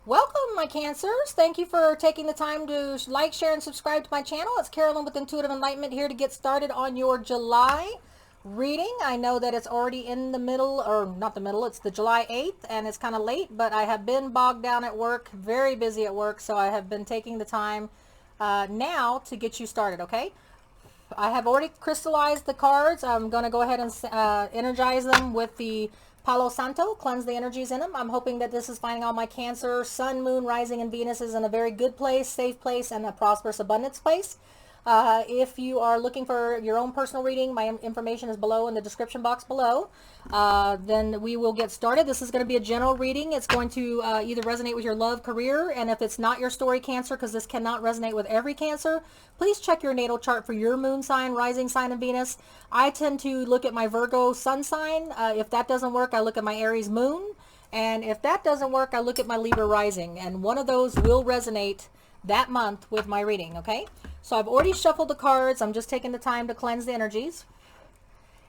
Welcome, my Cancers. Thank you for taking the time to like, share, and subscribe to my channel. It's Carolyn with Intuitive Enlightenment here to get started on your July reading. I know that it's already in the middle, or not the middle, it's the July 8th, and it's kind of late, but I have been bogged down at work, very busy at work, so I have been taking the time now to get you started, okay? I have already crystallized the cards. I'm going to go ahead and energize them with the Palo Santo, cleanse the energies in them. I'm hoping that this is finding all my Cancer, Sun, Moon, Rising, and Venus is in a very good place, safe place, and a prosperous abundance place. If you are looking for your own personal reading, my information is below in the description box below. Then we will get started. This is going to be a general reading. It's going to either resonate with your love, career, and if it's not your story, Cancer, because this cannot resonate with every Cancer, please check your natal chart for your moon sign, rising sign, and Venus. I tend to look at my Virgo sun sign. If that doesn't work, I look at my Aries moon. And if that doesn't work, I look at my Libra rising. And one of those will resonate that month with my reading, okay? So I've already shuffled the cards. I'm just taking the time to cleanse the energies.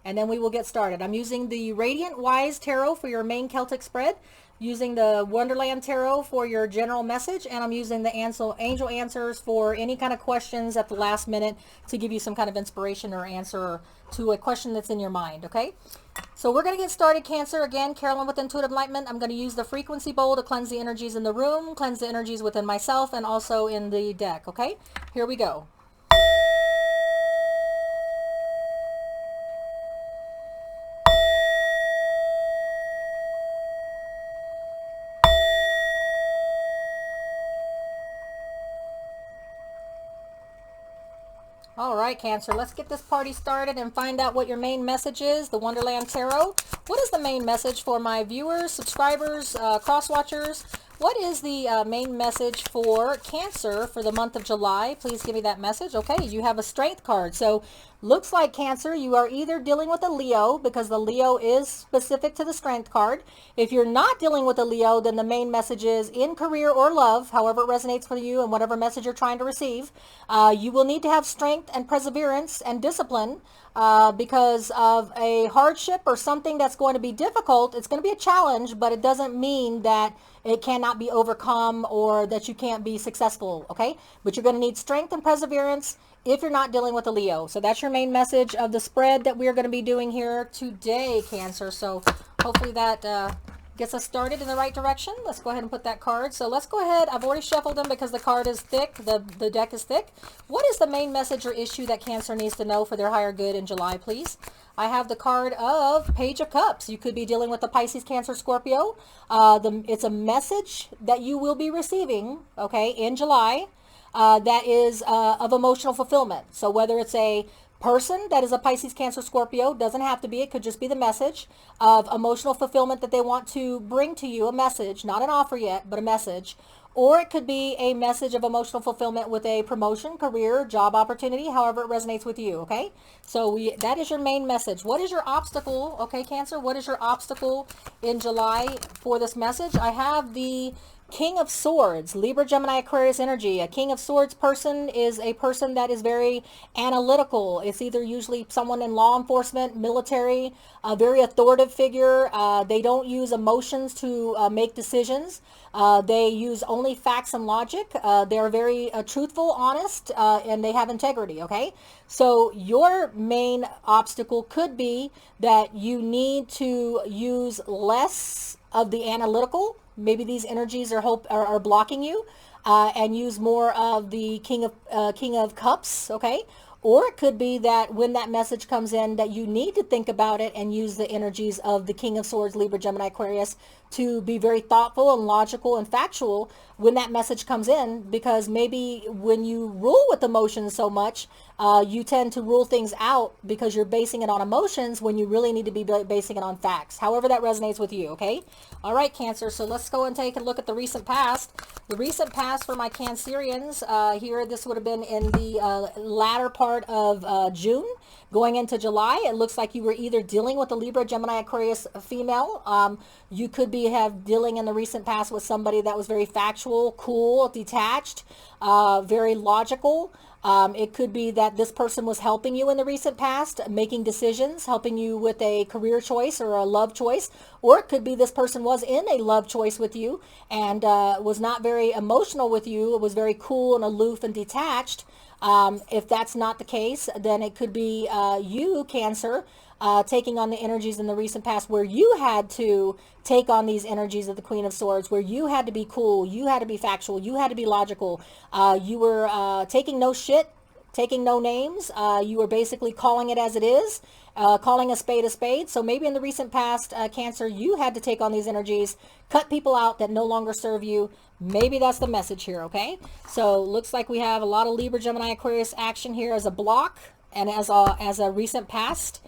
And then we will get started. I'm using the Radiant Wise Tarot for your main Celtic spread, using the Wonderland Tarot for your general message, and I'm using the Angel Answers for any kind of questions at the last minute to give you some kind of inspiration or answer to a question that's in your mind, okay? So we're going to get started, Cancer. Again, Carolyn with Intuitive Enlightenment. I'm going to use the frequency bowl to cleanse the energies in the room, cleanse the energies within myself, and also in the deck, okay? Here we go. All right, Cancer, let's get this party started and find out what your main message is. The Wonderland Tarot. What is the main message for my viewers, subscribers, cross-watchers? What is the main message for Cancer for the month of July? Please give me that message. Okay, you have a Strength card. So looks like, Cancer, you are either dealing with a Leo, because the Leo is specific to the Strength card. If you're not dealing with a Leo, then the main message is in career or love, however it resonates for you and whatever message you're trying to receive. You will need to have strength and perseverance and discipline because of a hardship or something that's going to be difficult. It's going to be a challenge, but it doesn't mean that it cannot be overcome or that you can't be successful, okay? But you're going to need strength and perseverance if you're not dealing with a Leo. So that's your main message of the spread that we're going to be doing here today, Cancer. So hopefully that gets us started in the right direction. Let's go ahead and put that card. So let's go ahead. I've already shuffled them because the card is thick. The deck is thick. What is the main message or issue that Cancer needs to know for their higher good in July, please? I have the card of Page of Cups. You could be dealing with the Pisces, Cancer, Scorpio. It's a message that you will be receiving, okay, in July that is of emotional fulfillment. So whether it's a person that is a Pisces, Cancer, Scorpio, doesn't have to be, it could just be the message of emotional fulfillment that they want to bring to you, a message, not an offer yet, but a message. Or it could be a message of emotional fulfillment with a promotion, career, job opportunity, however it resonates with you, okay? So that is your main message. What is your obstacle, okay, Cancer? What is your obstacle in July for this message? I have the King of Swords, Libra, Gemini, Aquarius energy. A King of Swords person is a person that is very analytical. It's either usually someone in law enforcement, military, a very authoritative figure. They don't use emotions to make decisions. They use only facts and logic. They're very truthful, honest, and they have integrity, okay? So your main obstacle could be that you need to use less of the analytical. Maybe these energies are blocking you, and use more of the King of Cups, okay? Or it could be that when that message comes in that you need to think about it and use the energies of the King of Swords, Libra, Gemini, Aquarius, to be very thoughtful and logical and factual when that message comes in, because maybe when you rule with emotions so much, you tend to rule things out because you're basing it on emotions when you really need to be basing it on facts. However that resonates with you, okay? All right, Cancer, so let's go and take a look at the recent past. The recent past for my Cancerians here, this would have been in the latter part of June. Going into July, it looks like you were either dealing with a Libra, Gemini, Aquarius female. You could be dealing in the recent past with somebody that was very factual, cool, detached, very logical. It could be that this person was helping you in the recent past, making decisions, helping you with a career choice or a love choice. Or it could be this person was in a love choice with you and was not very emotional with you. It was very cool and aloof and detached. If that's not the case, then it could be you, Cancer, taking on the energies in the recent past where you had to take on these energies of the Queen of Swords, where you had to be cool, you had to be factual, you had to be logical. You were taking no shit, taking no names. You were basically calling it as it is, calling a spade a spade. So maybe in the recent past, Cancer, you had to take on these energies, cut people out that no longer serve you. Maybe that's the message here, okay? So looks like we have a lot of Libra, Gemini, Aquarius action here as a block and as a recent past.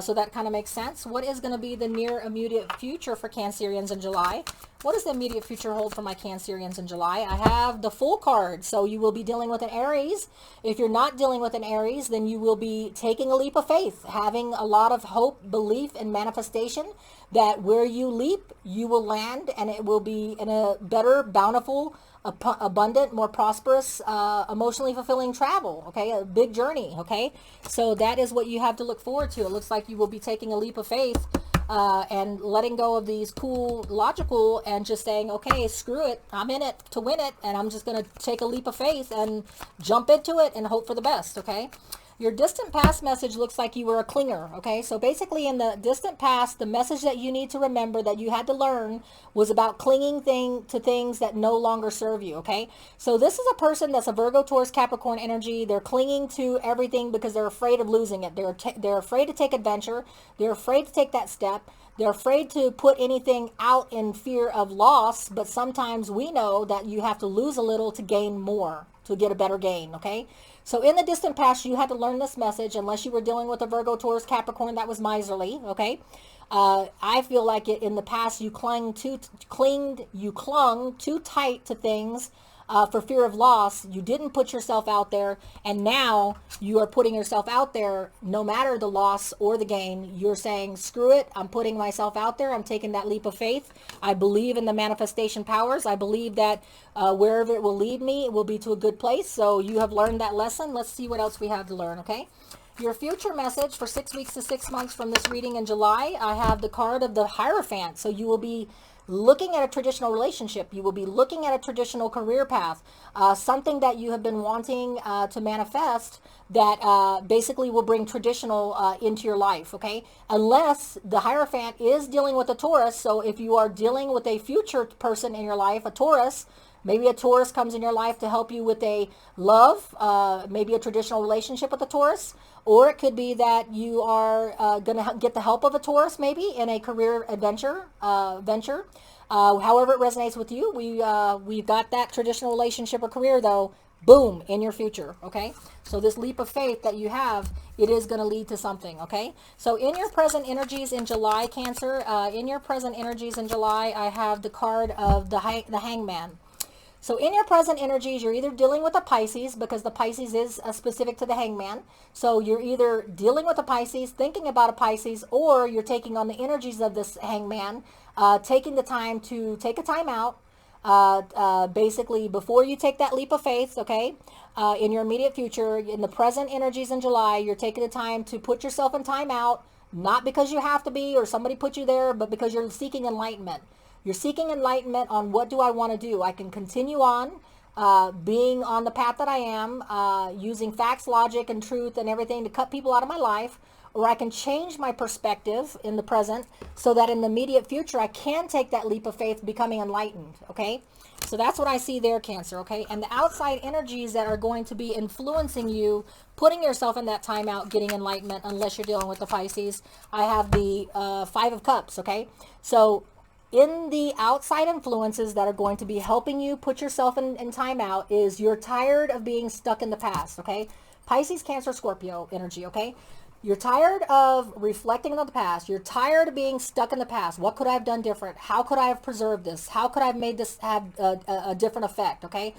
So that kind of makes sense. What is going to be the near immediate future for Cancerians in July? What does the immediate future hold for my Cancerians in July? I have the Fool card. So you will be dealing with an Aries. If you're not dealing with an Aries, then you will be taking a leap of faith, having a lot of hope, belief, and manifestation that where you leap, you will land, and it will be in a better, bountiful, abundant, more prosperous, emotionally fulfilling travel, okay? A big journey, okay? So that is what you have to look forward to. It looks like you will be taking a leap of faith and letting go of these cool, logical, and just saying, okay, screw it. I'm in it to win it, and I'm just going to take a leap of faith and jump into it and hope for the best, okay? Your distant past message looks like you were a clinger, okay? So basically in the distant past, the message that you need to remember that you had to learn was about clinging to things that no longer serve you, okay? So this is a person that's a Virgo, Taurus, Capricorn energy. They're clinging to everything because they're afraid of losing it. They're afraid to take adventure. They're afraid to take that step. They're afraid to put anything out in fear of loss, but sometimes we know that you have to lose a little to gain more, to get a better gain, okay? So in the distant past, you had to learn this message unless you were dealing with a Virgo, Taurus, Capricorn that was miserly, okay? I feel like in the past you clung too tight to things for fear of loss. You didn't put yourself out there, and now you are putting yourself out there no matter the loss or the gain. You're saying, screw it, I'm putting myself out there. I'm taking that leap of faith. I believe in the manifestation powers. I believe that wherever it will lead me, it will be to a good place. So you have learned that lesson. Let's see what else we have to learn, okay? Your future message for 6 weeks to 6 months from this reading in July, I have the card of the Hierophant. So you will be looking at a traditional relationship. You will be looking at a traditional career path, something that you have been wanting to manifest that basically will bring traditional into your life, okay? Unless the Hierophant is dealing with a Taurus. So if you are dealing with a future person in your life, a Taurus, maybe a Taurus comes in your life to help you with a love, maybe a traditional relationship with a Taurus, or it could be that you are going to get the help of a Taurus maybe in a career venture. However it resonates with you, we've got that traditional relationship or career though, boom, in your future, okay? So this leap of faith that you have, it is going to lead to something, okay? So in your present energies in July, Cancer, in your present energies in July, I have the card of the Hangman. So in your present energies, you're either dealing with a Pisces, because the Pisces is specific to the Hangman. So you're either dealing with a Pisces, thinking about a Pisces, or you're taking on the energies of this Hangman, taking the time to take a time out, basically before you take that leap of faith, okay? In your immediate future, in the present energies in July, you're taking the time to put yourself in time out, not because you have to be or somebody put you there, but because you're seeking enlightenment. You're seeking enlightenment on what do I want to do. I can continue on being on the path that I am, using facts, logic, and truth and everything to cut people out of my life, or I can change my perspective in the present so that in the immediate future I can take that leap of faith, becoming enlightened, okay? So that's what I see there, Cancer, okay? And the outside energies that are going to be influencing you, putting yourself in that timeout, getting enlightenment, unless you're dealing with the Pisces, I have the Five of Cups, okay? So in the outside influences that are going to be helping you put yourself in timeout is you're tired of being stuck in the past, okay? Pisces, Cancer, Scorpio energy, okay? You're tired of reflecting on the past. You're tired of being stuck in the past. What could I have done different? How could I have preserved this? How could I have made this have a different effect, okay?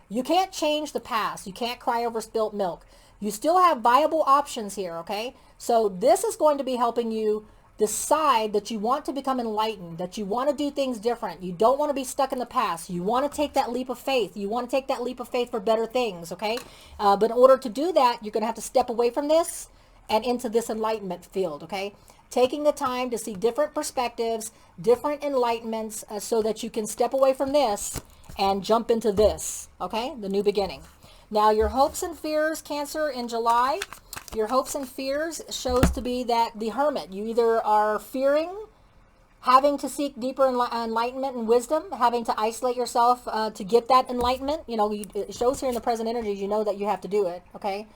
You can't change the past. You can't cry over spilt milk. You still have viable options here, okay? So this is going to be helping you decide that you want to become enlightened, that you want to do things different. You don't want to be stuck in the past. You want to take that leap of faith. You want to take that leap of faith for better things, okay? But in order to do that, you're going to have to step away from this and into this enlightenment field, okay? Taking the time to see different perspectives, different enlightenments, so that you can step away from this and jump into this, okay? The new beginning. Now, your hopes and fears, Cancer, in July, your hopes and fears shows to be that the Hermit. You either are fearing having to seek deeper enlightenment and wisdom, having to isolate yourself to get that enlightenment. You know, it shows here in the present energies, you know that you have to do it, okay?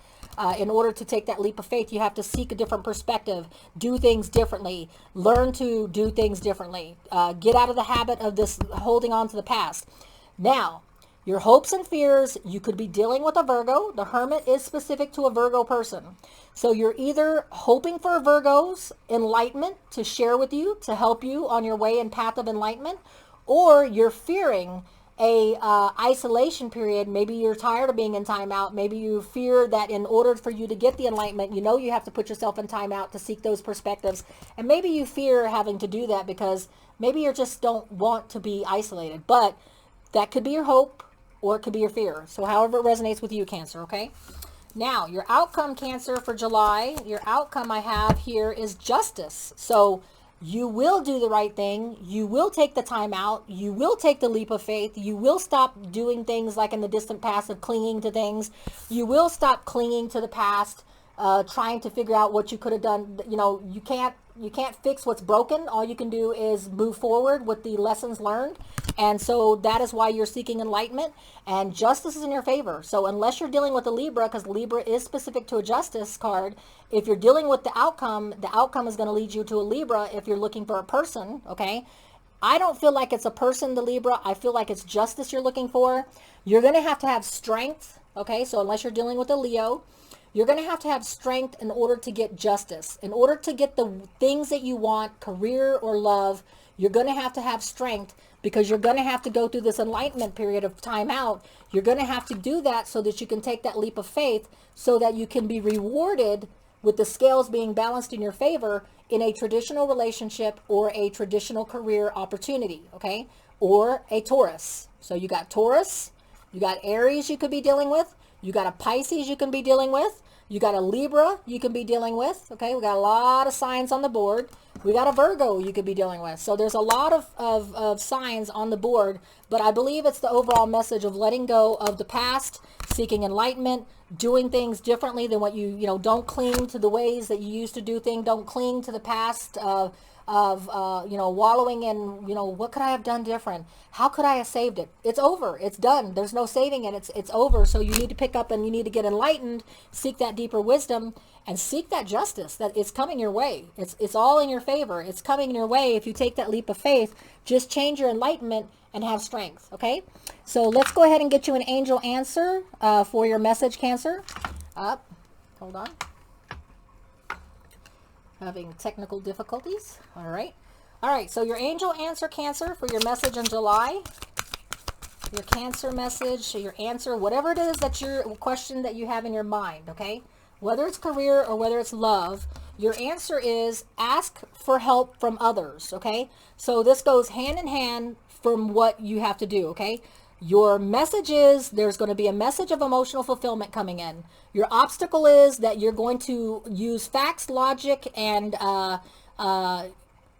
In order to take that leap of faith, you have to seek a different perspective, do things differently, learn to do things differently, get out of the habit of this holding on to the past. Now, your hopes and fears, you could be dealing with a Virgo. The Hermit is specific to a Virgo person. So you're either hoping for a Virgo's enlightenment to share with you, to help you on your way and path of enlightenment, or you're fearing a isolation period. Maybe you're tired of being in timeout. Maybe you fear that in order for you to get the enlightenment, you know you have to put yourself in timeout to seek those perspectives. And maybe you fear having to do that because maybe you just don't want to be isolated. But that could be your hope, or it could be your fear. So however it resonates with you, Cancer, okay? Now, your outcome, Cancer, for July, your outcome I have here is justice. So you will do the right thing. You will take the time out. You will take the leap of faith. You will stop doing things like in the distant past of clinging to things. You will stop clinging to the past, trying to figure out what you could have done. You know, you can't fix what's broken. All you can do is move forward with the lessons learned. And so that is why you're seeking enlightenment, and justice is in your favor. So unless you're dealing with a Libra, because Libra is specific to a justice card, if you're dealing with the outcome is going to lead you to a Libra if you're looking for a person, okay? I don't feel like it's a person, the Libra. I feel like it's justice you're looking for. You're going to have strength, okay? So unless you're dealing with a Leo, you're going to have strength in order to get justice. In order to get the things that you want, career or love, you're going to have strength, because you're going to have to go through this enlightenment period of time out. You're going to have to do that so that you can take that leap of faith, so that you can be rewarded with the scales being balanced in your favor in a traditional relationship or a traditional career opportunity, okay? Or a Taurus. So you got Taurus, you got Aries you could be dealing with, you got a Pisces you can be dealing with, you got a Libra you can be dealing with, okay? We got a lot of signs on the board. We got a Virgo you could be dealing with. So there's a lot of signs on the board, but I believe it's the overall message of letting go of the past, seeking enlightenment, doing things differently than what you don't cling to the ways that you used to do things. Don't cling to the past of wallowing in, what could I have done different? How could I have saved it? It's over. It's done. There's no saving it. It's over. So you need to pick up and you need to get enlightened, seek that deeper wisdom, and seek that justice that it's coming your way. It's all in your favor. It's coming your way if you take that leap of faith. Just change your enlightenment and have strength, okay? So let's go ahead and get you an angel answer for your message, Cancer. Hold on. Having technical difficulties. All right, so your angel answer, Cancer, for your message in July. Your Cancer message, your answer, whatever it is that your question that you have in your mind, okay? Whether it's career or whether it's love, your answer is ask for help from others, okay? So this goes hand in hand from what you have to do, okay? Your message is there's going to be a message of emotional fulfillment coming in. Your obstacle is that you're going to use facts, logic, and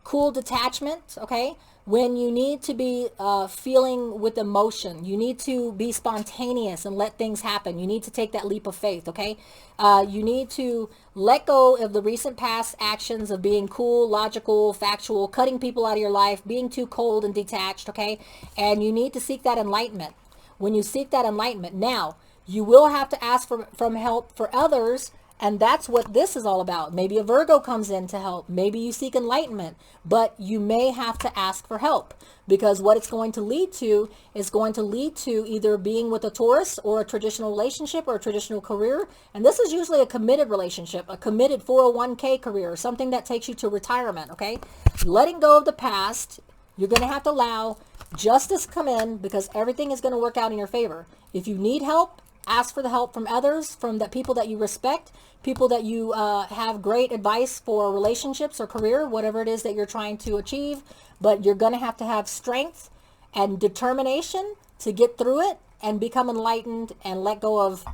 cool detachment, okay? When you need to be feeling with emotion, you need to be spontaneous and let things happen. You need to take that leap of faith, okay? You need to let go of the recent past actions of being cool, logical, factual, cutting people out of your life, being too cold and detached, okay? And you need to seek that enlightenment. When you seek that enlightenment, now, you will have to ask from help for others. And that's what this is all about. Maybe a Virgo comes in to help. Maybe you seek enlightenment, but you may have to ask for help, because what it's going to lead to is going to lead to either being with a Taurus or a traditional relationship or a traditional career. And this is usually a committed relationship, a committed 401k career, something that takes you to retirement, okay? Letting go of the past, you're going to have to allow justice come in, because everything is going to work out in your favor. If you need help, Ask for the help from others, from the people that you respect, people that you have great advice for relationships or career, whatever it is that you're trying to achieve. But you're going to have strength and determination to get through it and become enlightened and let go of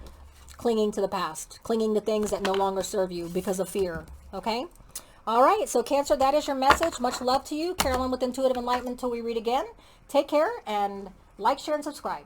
clinging to the past, clinging to things that no longer serve you because of fear. Okay? All right, so Cancer, that is your message. Much love to you. Carolyn with Intuitive Enlightenment until we read again. Take care and like, share, and subscribe.